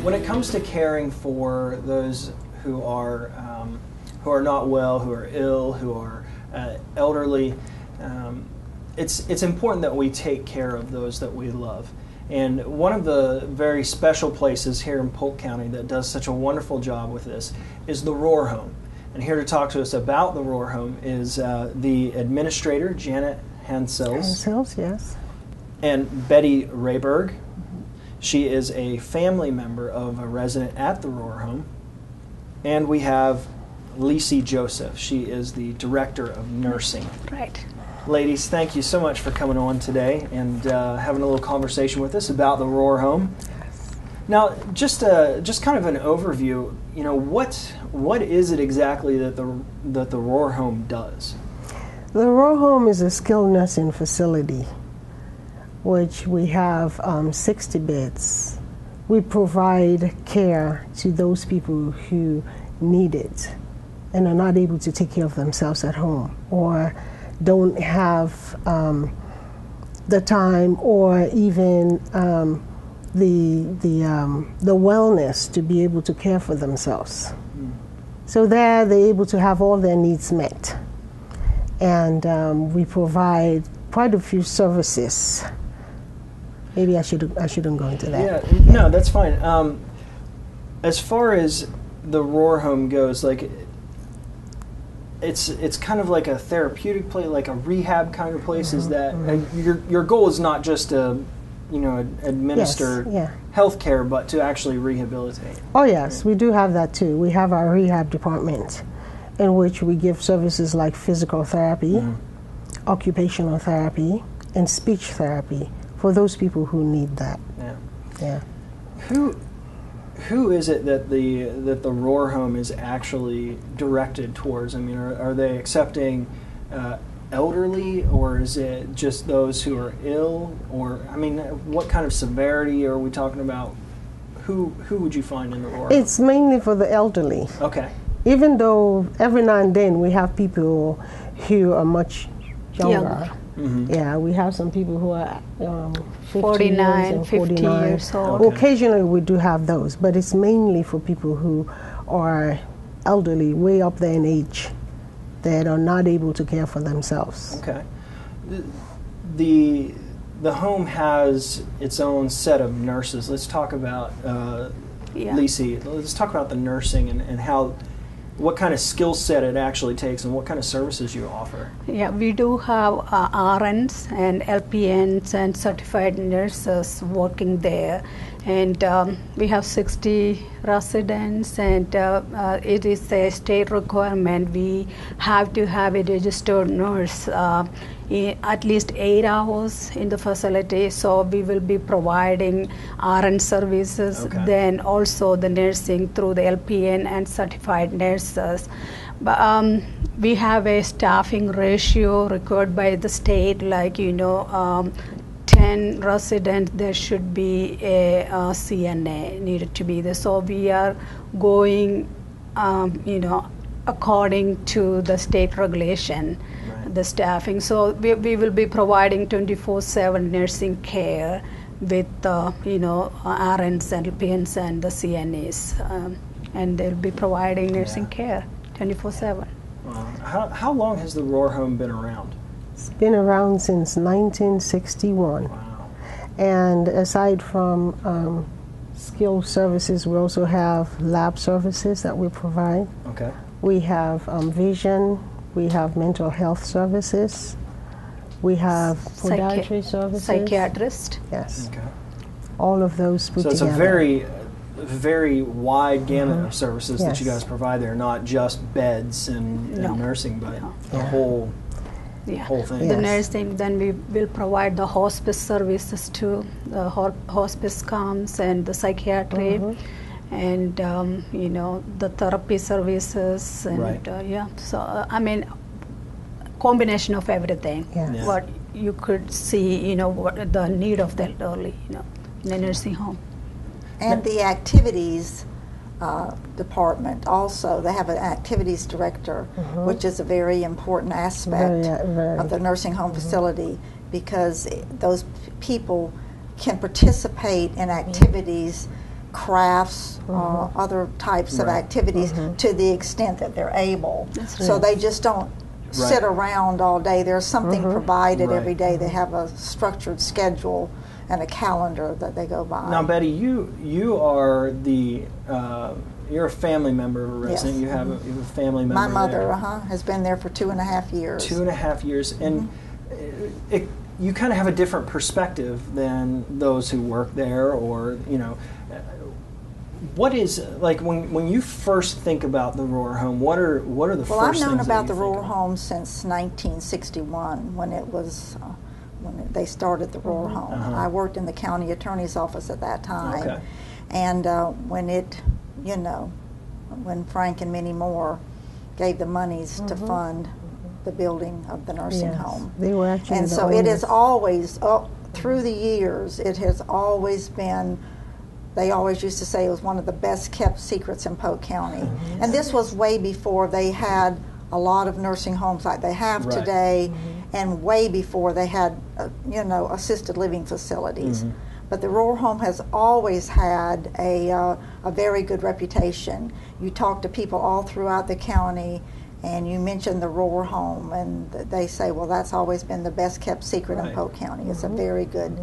When it comes to caring for those who are not well, who are ill, who are elderly, it's important that we take care of those that we love. And one of the very special places here in Polk County that does such a wonderful job with this is the Rohr Home. And here to talk to us about the Rohr Home is the administrator, Janet Hanciles. Hanciles, yes. And Betty Rehburg. She is a family member of a resident at the Rohr Home. And we have Lisy Joseph. She is the director of nursing. Right. Ladies, thank you so much for coming on today and having a little conversation with us about the Rohr Home. Yes. Now, just kind of an overview. You know, what is it exactly that the Rohr Home does? The Rohr Home is a skilled nursing facility, which we have 60 beds. We provide care to those people who need it and are not able to take care of themselves at home, or don't have the time or even the wellness to be able to care for themselves. So there they're able to have all their needs met. And we provide quite a few services. Maybe I shouldn't go into that. Yeah, no, that's fine. As far as the Rohr Home goes, like, it's kind of like a therapeutic place, like a rehab kind of place. Is that your goal is not just to, administer health care, but to actually rehabilitate? Oh yes, we do have that too. We have our rehab department, in which we give services like physical therapy, occupational therapy, and speech therapy for those people who need that. Yeah. Who is it that the Rohr Home is actually directed towards? I mean, are they accepting elderly, or is it just those who are ill? Or, I mean, what kind of severity are we talking about? Who would you find in the Rohr Home? It's mainly for the elderly. Okay. Even though every now and then we have people who are much younger. Yeah, we have some people who are 49, 50 years old. Okay. Occasionally we do have those, but it's mainly for people who are elderly, way up there in age, that are not able to care for themselves. Okay. The home has its own set of nurses. Let's talk about Lisy. Let's talk about the nursing and how, what kind of skill set it actually takes and what kind of services you offer. Yeah, we do have RNs and LPNs and certified nurses working there. And we have 60 residents, and it is a state requirement. We have to have a registered nurse at least 8 hours in the facility. So we will be providing RN services, then also the nursing through the LPN and certified nurses. But we have a staffing ratio required by the state, like 10 residents, there should be a CNA needed to be there. So we are going, according to the state regulation, the staffing. So we will be providing 24/7 nursing care with, RNs and LPNs and the CNAs, and they'll be providing nursing care 24/7. Wow. How long has the Rohr Home been around? It's been around since 1961. Wow. And aside from skilled services, we also have lab services that we provide. Okay. We have vision, we have mental health services, we have podiatry services. Psychiatrist. Yes. Okay. All of those put together. So it's a very wide gamut of services that you guys provide there, not just beds and nursing, but the whole thing. The nursing, then we will provide the hospice services too. The hospice comes, and the psychiatry, and the therapy services, and so combination of everything. What you could see, what the need of the elderly, in a nursing home. And the activities department also, they have an activities director, which is a very important aspect of the nursing home facility, because those people can participate in activities crafts, other types of activities to the extent that they're able. So they just don't sit around all day. There's something provided every day. They have a structured schedule and a calendar that they go by. Now, Betty, you are you're a family member of a resident. Yes. You have a family member. My mother, there. has been there for 2.5 years. 2.5 years, and you kind of have a different perspective than those who work there, or what is like when you first think about the Rohr Home? What are the first things? Well, I've known about that the you think Rohr of? Home since 1961 when it was. When they started the Rohr Home. I worked in the county attorney's office at that time. Okay. And when Frank and Minnie Moore gave the monies to fund the building of the nursing home. They were actually and the so owners. it has always, through the years, it has always been, they always used to say it was one of the best kept secrets in Polk County. And this was way before they had a lot of nursing homes like they have today, and way before they had, assisted living facilities. But the Rohr Home has always had a very good reputation. You talk to people all throughout the county, and you mention the Rohr Home, and they say, well, that's always been the best kept secret in Polk County. It's a very good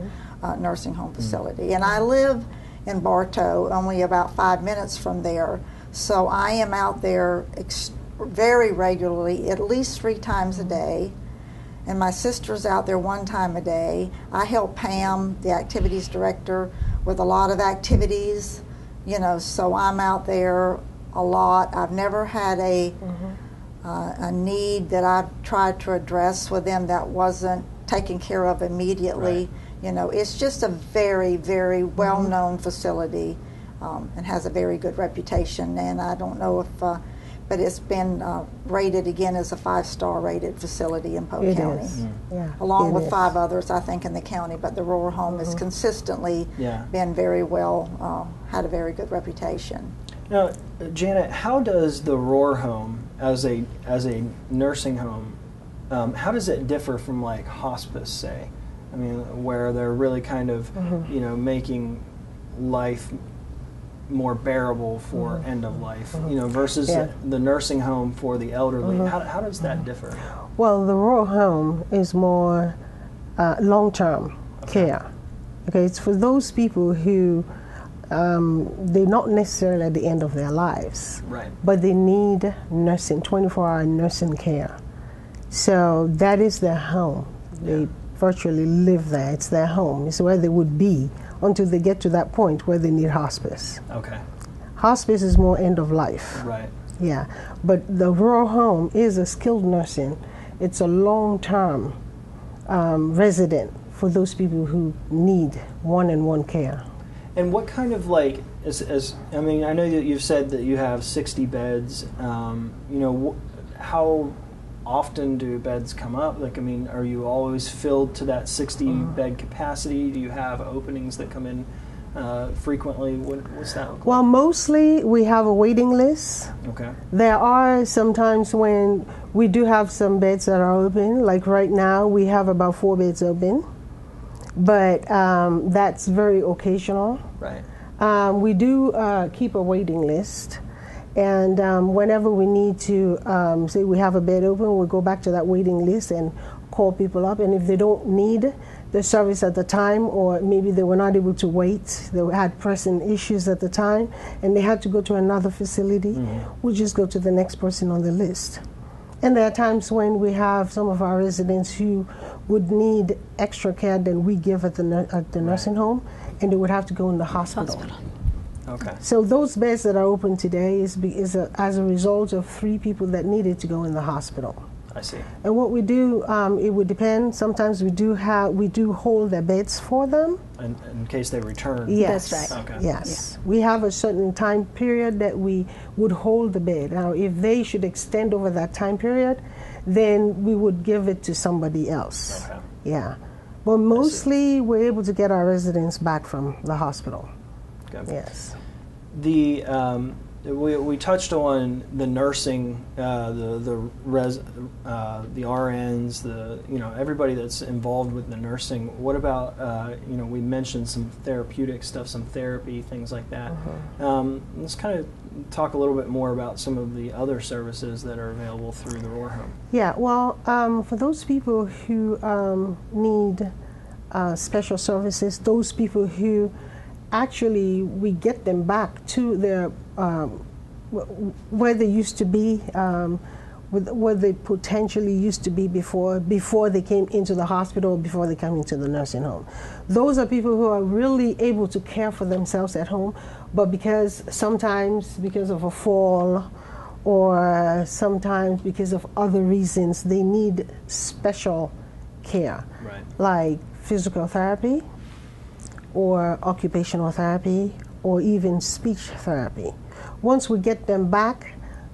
nursing home facility. And I live in Bartow, only about 5 minutes from there, so I am out there very regularly, at least 3 times a day. And my sister's out there 1 time a day. I help Pam, the activities director, with a lot of activities, so I'm out there a lot. I've never had a need that I've tried to address with them that wasn't taken care of immediately. It's just a very, very well-known facility and has a very good reputation. And I don't know if but it's been rated again as a 5-star rated facility in Polk County, along with 5 others, I think, in the county. But the Rohr Home has consistently been very well, had a very good reputation. Now, Janet, how does the Rohr Home, as a nursing home, how does it differ from like hospice, say? I mean, where they're really kind of, making life more bearable for end of life, versus the nursing home for the elderly. How does that differ? Well, the Rohr Home is more long-term care. Okay, it's for those people who they're not necessarily at the end of their lives, but they need nursing, 24-hour nursing care. So that is their home. They virtually live there. It's their home. It's where they would be until they get to that point where they need hospice. Okay. Hospice is more end of life. Right. Yeah. But the Rohr Home is a skilled nursing. It's a long-term resident for those people who need one-on-one care. And what kind of like, I mean, I know that you've said that you have 60 beds. How often do beds come up? Like, I mean, are you always filled to that 60 bed capacity? Do you have openings that come in frequently? What's that look like? Well, mostly we have a waiting list. Okay. There are sometimes when we do have some beds that are open. Like right now, we have about 4 beds open, but that's very occasional. Right. We do keep a waiting list. And whenever we need to, say we have a bed open, we'll go back to that waiting list and call people up. And if they don't need the service at the time, or maybe they were not able to wait, they had pressing issues at the time, and they had to go to another facility, we'll just go to the next person on the list. And there are times when we have some of our residents who would need extra care than we give at the nursing home, and they would have to go in the hospital. Okay. So those beds that are open today is as a result of 3 people that needed to go in the hospital. I see. And what we do, it would depend. Sometimes we do hold their beds for them. In case they return. Yes. That's right. Okay. Yes. We have a certain time period that we would hold the bed. Now, if they should extend over that time period, then we would give it to somebody else. Okay. Yeah. But mostly we're able to get our residents back from the hospital. Okay. Yes. we touched on the nursing, the RNs, everybody that's involved with the nursing. What about we mentioned some therapeutic stuff, some therapy, things like that. Let's kind of talk a little bit more about some of the other services that are available through the Rohr Home. Yeah, well, for those people who need special services, those people who actually we get them back to their where they used to be, where they potentially used to be before they came into the hospital, before they come into the nursing home. Those are people who are really able to care for themselves at home, but sometimes because of a fall or sometimes because of other reasons, they need special care, like physical therapy or occupational therapy or even speech therapy. Once we get them back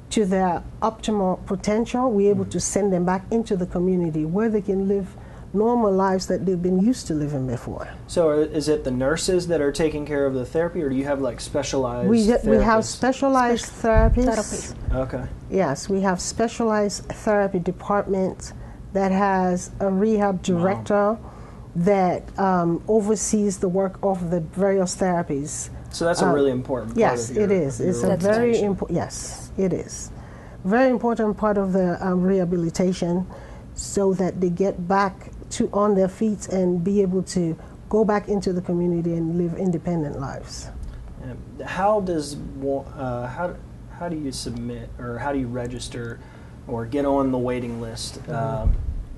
to their optimal potential, we're able to send them back into the community where they can live normal lives that they've been used to living before. So is it the nurses that are taking care of the therapy, or do you have like specialized we therapists? have specialized therapists. Okay. Yes, we have specialized therapy department that has a rehab director that oversees the work of the various therapies. So that's a really important part yes, of your it is. It's a very important. Yes, it is. Very important part of the rehabilitation, so that they get back on their feet and be able to go back into the community and live independent lives. How do you submit, or how do you register or get on the waiting list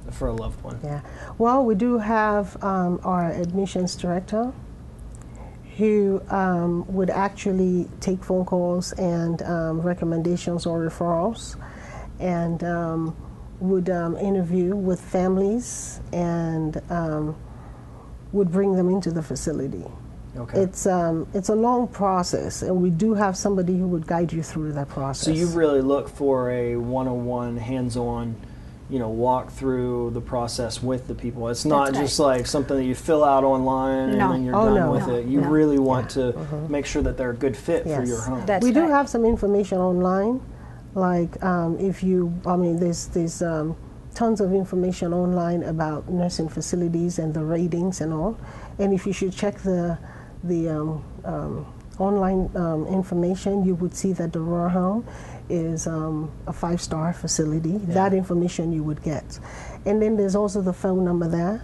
for a loved one? Yeah. Well, we do have our admissions director who would actually take phone calls and recommendations or referrals, and would interview with families and would bring them into the facility. Okay. It's a long process, and we do have somebody who would guide you through that process. So you really look for a one-on-one, hands-on, walk through the process with the people. It's not just like something that you fill out online and then you're done with it. You really want to make sure that they're a good fit for your home. We do have some information online, like there's tons of information online about nursing facilities and the ratings and all. And if you should check the online information, you would see that the Rohr Home is a 5-star facility. Yeah. That information you would get. And then there's also the phone number there,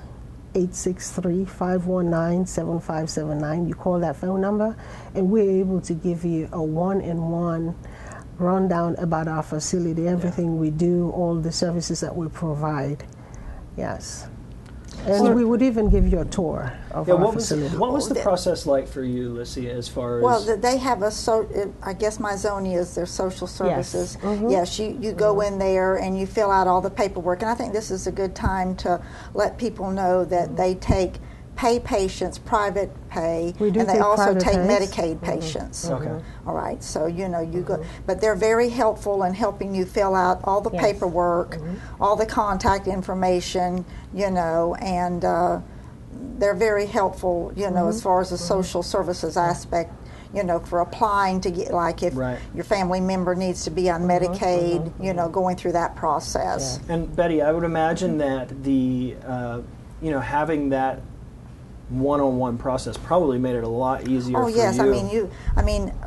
863-519-7579. You call that phone number, and we're able to give you a one-on-one rundown about our facility, everything we do, all the services that we provide. Yes. And we would even give you a tour of our facility. What was the process like for you, Lisy, as far as... Well, they have I guess Myzonia is their social services. Yes, you go in there and you fill out all the paperwork. And I think this is a good time to let people know that they pay patients, private pay, and they also take Medicaid patients. Okay. All right, so you go, but they're very helpful in helping you fill out all the paperwork, all the contact information, and they're very helpful, as far as the social services aspect, for applying to get, like if your family member needs to be on Medicaid, going through that process. Yeah. And Betty, I would imagine that the, having that one-on-one process probably made it a lot easier for you. Oh yes,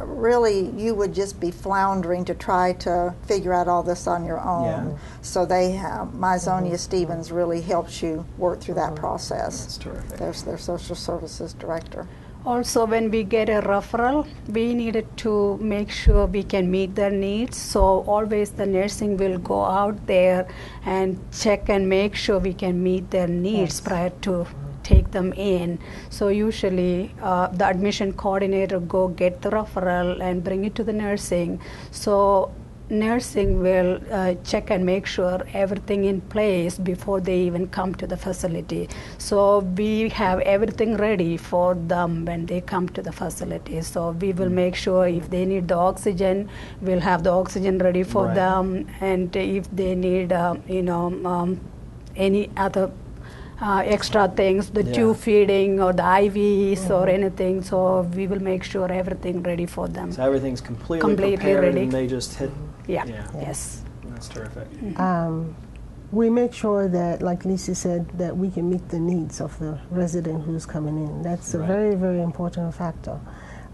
really you would just be floundering to try to figure out all this on your own. Yeah. So they have, Myzonia Stevens really helps you work through that process. That's terrific. There's their social services director. Also, when we get a referral, we needed to make sure we can meet their needs. So always the nursing will go out there and check and make sure we can meet their needs prior to take them in. So usually the admission coordinator go get the referral and bring it to the nursing. So nursing will check and make sure everything in place before they even come to the facility. So we have everything ready for them when they come to the facility. So we will make sure if they need the oxygen, we'll have the oxygen ready for them, and if they need any other extra things, the tube feeding or the IVs or anything. So we will make sure everything ready for them. So everything's completely prepared ready. and they just hit. Yes. That's terrific. We make sure that, like Lisy said, that we can meet the needs of the resident who's coming in. That's a very, very important factor.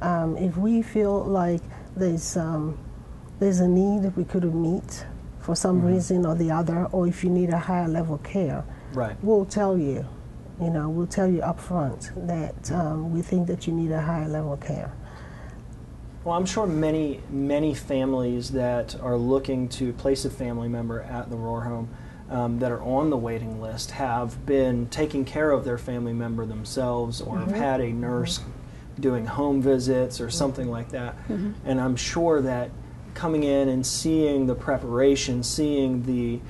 If we feel like there's a need we couldn't meet for some reason or the other, or if you need a higher level care, we'll tell you. We'll tell you up front that we think that you need a higher level care. Well, I'm sure many, many families that are looking to place a family member at the Rohr Home that are on the waiting list have been taking care of their family member themselves, or have had a nurse doing home visits or something like that. And I'm sure that coming in and seeing the preparation, seeing the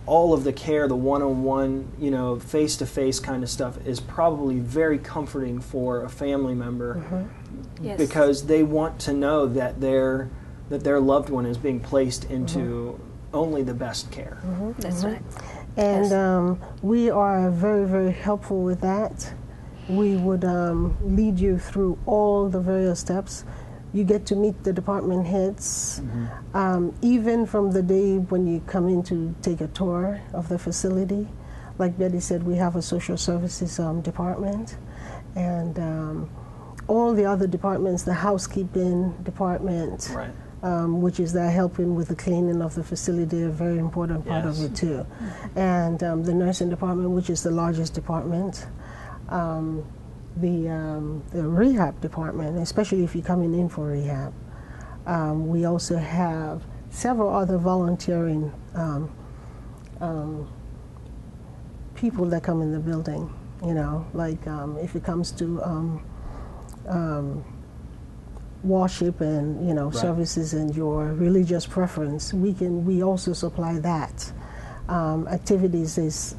all of the care, the one-on-one, face-to-face kind of stuff is probably very comforting for a family member because they want to know that their loved one is being placed into only the best care. That's right. And we are very, very helpful with that. We would lead you through all the various steps. You get to meet the department heads, even from the day when you come in to take a tour of the facility. Like Betty said, we have a social services department, and all the other departments, the housekeeping department, which is there helping with the cleaning of the facility, a very important part of it too. And the nursing department, which is the largest department. The rehab department, especially if you're coming in for rehab. We also have several other volunteering people that come in the building, like if it comes to worship and services and your religious preference, we also supply that. Activities is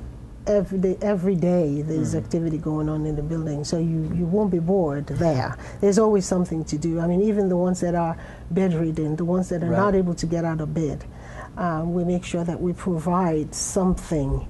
every day there's activity going on in the building, so you won't be bored there. There's always something to do. I mean, even the ones that are bedridden, the ones that are not able to get out of bed, we make sure that we provide something,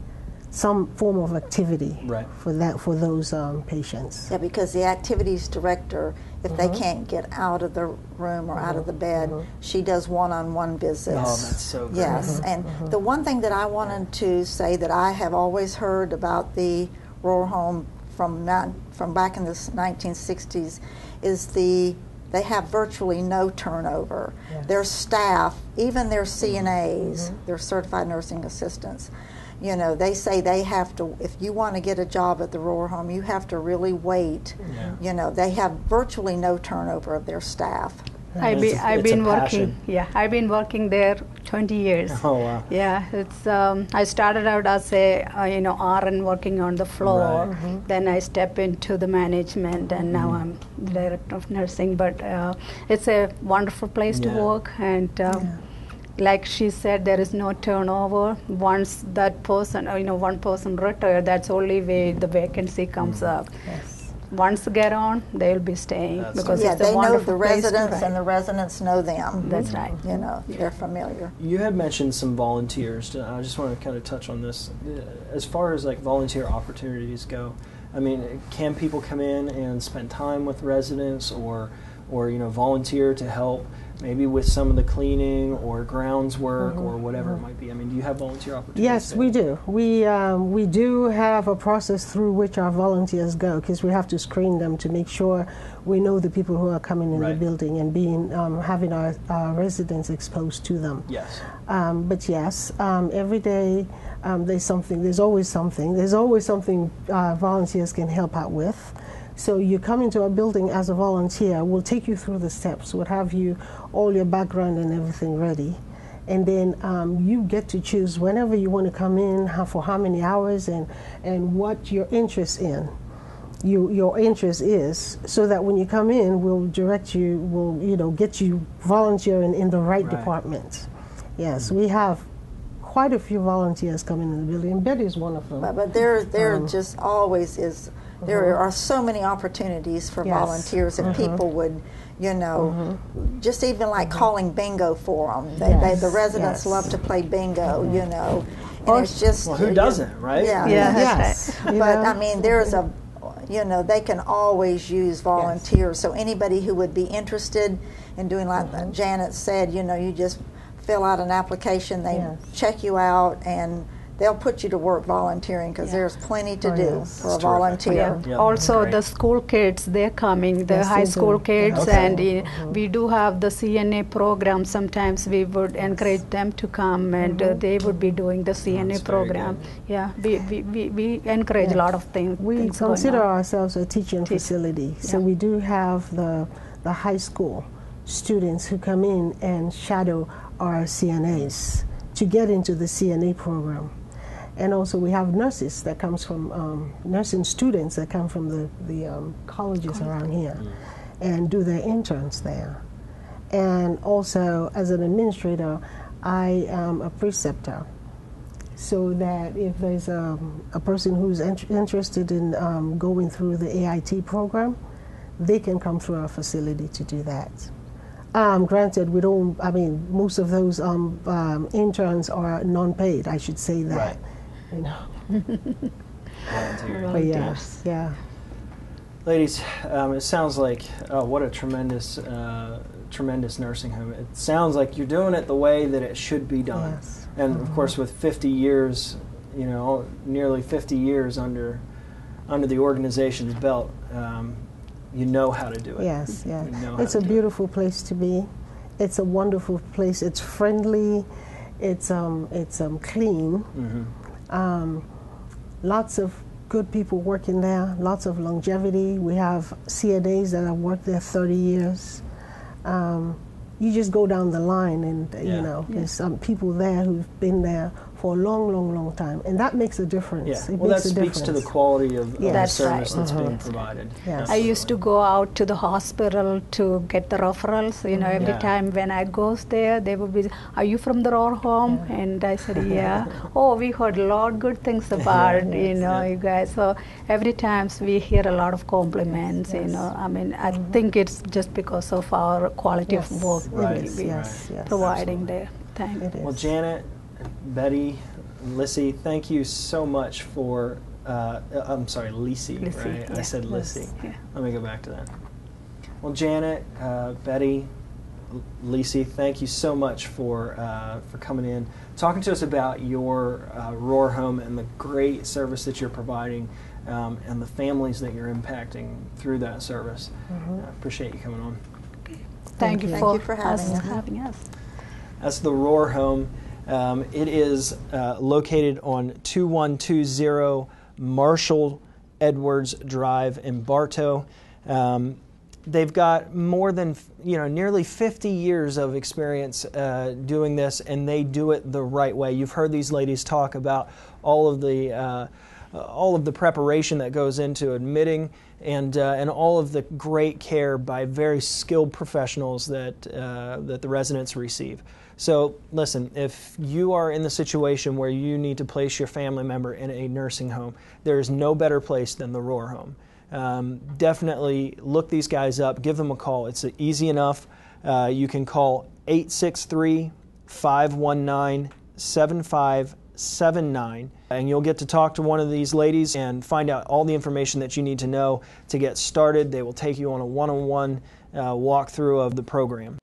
some form of activity for those patients. Yeah, because the activities director, if they can't get out of the room or out of the bed, she does one-on-one visits. Oh, that's so great. Yes, and the one thing that I wanted to say that I have always heard about the Rohr Home from back in the 1960s is they have virtually no turnover. Their staff, even their CNAs, their certified nursing assistants, they say they have to, if you want to get a job at the Rohr Home, you have to really wait. They have virtually no turnover of their staff. I've been working there 20 years. Oh wow! Yeah, it's I started out as a RN working on the floor. Then I step into the management, and now I'm the director of nursing. But it's a wonderful place to work, and like she said, there is no turnover. Once that person, one person retired, that's only way the vacancy comes up. Once they get on, they'll be staying because it's a wonderful know the residents and the residents know them. That's right. They're familiar. You had mentioned some volunteers. I just want to kind of touch on this. As far as like volunteer opportunities go, I mean, can people come in and spend time with residents, or volunteer to help? Maybe with some of the cleaning or grounds work or whatever it might be. I mean, do you have volunteer opportunities? Yes, we do. We do have a process through which our volunteers go, because we have to screen them to make sure we know the people who are coming in the building and having our residents exposed to them. Yes. But yes, every day there's always something volunteers can help out with. So you come into a building as a volunteer, we'll take you through the steps, we'll have all your background and everything ready. And then you get to choose whenever you want to come in, for how many hours, and what your interest your interest is, so that when you come in, we'll direct you, we'll get you volunteering in the right department. Yes, we have quite a few volunteers coming in the building, and Betty is one of them. But there just always is. There are so many opportunities for volunteers if people would, just even like calling bingo for them. The residents love to play bingo, And it's just Well, who doesn't, right? Yeah. Yeah, Yes. that's You But know? I mean, there's a, they can always use volunteers. So anybody who would be interested in doing, like Janet said, you just fill out an application, they check you out, and they'll put you to work volunteering, because there's plenty to do for a volunteer. Yeah. Also, Great. the school kids, they're coming, the Yes, high they school do. kids, Okay. and we do have the CNA program. Sometimes we would encourage them to come, and they would be doing the CNA That's very program. good. Yeah, we encourage a lot of things. We things going consider on. ourselves a teaching facility, so we do have the high school students who come in and shadow our CNAs to get into the CNA program. And also we have nurses that comes from, nursing students that come from the colleges around here and do their interns there. And also, as an administrator, I am a preceptor, so that if there's a person who's interested in going through the AIT program, they can come through our facility to do that. Granted, we don't, most of those interns are non-paid, I should say that. Right. Volunteering. But yes, yeah. Ladies, it sounds like what a tremendous nursing home. It sounds like you're doing it the way that it should be done. Yes. And of course, with 50 years, nearly 50 years under the organization's belt, you know how to do it. Yes, yeah. You know how It's to a do it. beautiful place to be. It's a wonderful place. It's friendly. It's clean. Lots of good people working there. Lots of longevity. We have CNAs that have worked there 30 years. You just go down the line, and there's some people there who've been there for a long, long, long time, and that makes a difference. Yeah. It Well, that makes a speaks to the difference. quality of the That's service right. that's being provided. Yes. I used to go out to the hospital to get the referrals. Every Yeah. time when I goes there, they would be, "Are you from the Rohr Home?" And I said, "Yeah." "Oh, we heard a lot good things about you guys." So every time we hear a lot of compliments. I think it's just because of our quality of work Right. we Yes, yes. providing there. Thank It is. Well, Janet, Betty, Lisy, thank you so much for. I'm sorry, Lisy, Lisy, right? I yeah. said Lisy. Yeah. Let me go back to that. Well, Janet, Betty, Lisy, thank you so much for coming in, talking to us about your Rohr Home and the great service that you're providing, and the families that you're impacting through that service. I appreciate you coming on. Thank you Thank for you for having us. having us. That's the Rohr Home. It is located on 2120 Marshall Edwards Drive in Bartow. They've got more than nearly 50 years of experience doing this, and they do it the right way. You've heard these ladies talk about all of the preparation that goes into admitting, and all of the great care by very skilled professionals that the residents receive. So listen, if you are in the situation where you need to place your family member in a nursing home, there is no better place than the Rohr Home. Definitely look these guys up, give them a call. It's easy enough. You can call 863-519-7579, and you'll get to talk to one of these ladies and find out all the information that you need to know to get started. They will take you on a one-on-one walkthrough of the program.